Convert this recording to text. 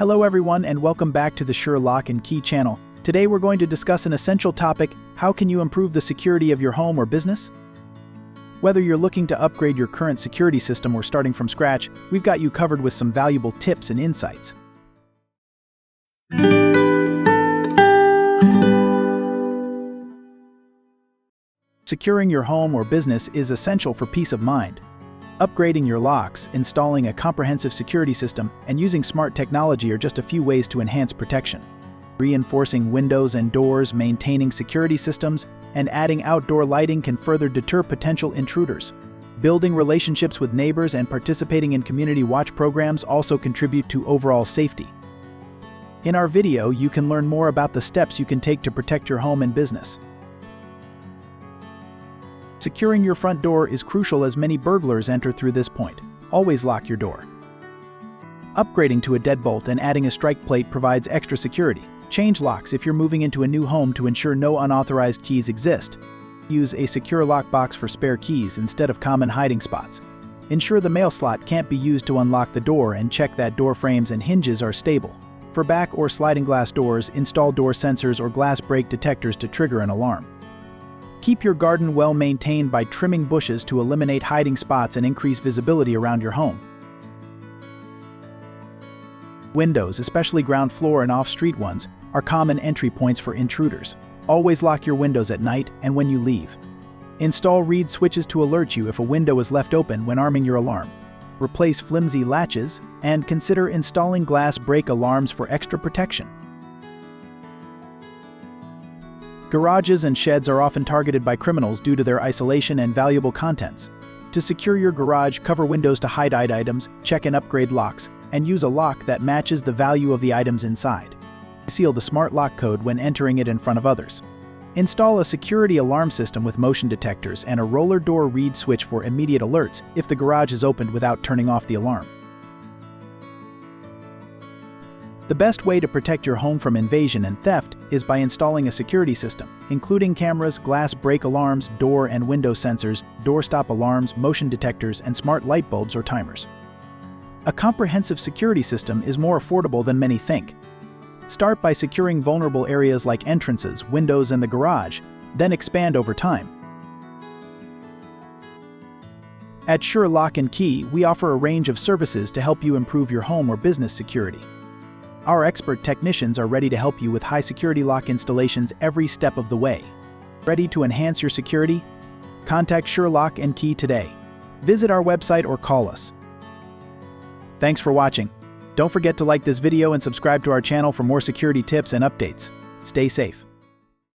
Hello everyone and welcome back to the Sure Lock and Key channel. Today we're going to discuss an essential topic: how can you improve the security of your home or business? Whether you're looking to upgrade your current security system or starting from scratch, we've got you covered with some valuable tips and insights. Securing your home or business is essential for peace of mind. Upgrading your locks, installing a comprehensive security system, and using smart technology are just a few ways to enhance protection. Reinforcing windows and doors, maintaining security systems, and adding outdoor lighting can further deter potential intruders. Building relationships with neighbors and participating in community watch programs also contribute to overall safety. In our video, you can learn more about the steps you can take to protect your home and business. Securing your front door is crucial as many burglars enter through this point. Always lock your door. Upgrading to a deadbolt and adding a strike plate provides extra security. Change locks if you're moving into a new home to ensure no unauthorized keys exist. Use a secure lockbox for spare keys instead of common hiding spots. Ensure the mail slot can't be used to unlock the door, and check that door frames and hinges are stable. For back or sliding glass doors, install door sensors or glass break detectors to trigger an alarm. Keep your garden well maintained by trimming bushes to eliminate hiding spots and increase visibility around your home. Windows, especially ground floor and off-street ones, are common entry points for intruders. Always lock your windows at night and when you leave. Install reed switches to alert you if a window is left open when arming your alarm. Replace flimsy latches, and consider installing glass break alarms for extra protection. Garages and sheds are often targeted by criminals due to their isolation and valuable contents. To secure your garage, cover windows to hide items, check and upgrade locks, and use a lock that matches the value of the items inside. Seal the smart lock code when entering it in front of others. Install a security alarm system with motion detectors and a roller door reed switch for immediate alerts if the garage is opened without turning off the alarm. The best way to protect your home from invasion and theft is by installing a security system, including cameras, glass break alarms, door and window sensors, doorstop alarms, motion detectors, and smart light bulbs or timers. A comprehensive security system is more affordable than many think. Start by securing vulnerable areas like entrances, windows, and the garage, then expand over time. At Sure Lock and Key, we offer a range of services to help you improve your home or business security. Our expert technicians are ready to help you with high-security lock installations every step of the way. Ready to enhance your security? Contact Sure Lock and Key today. Visit our website or call us. Thanks for watching. Don't forget to like this video and subscribe to our channel for more security tips and updates. Stay safe.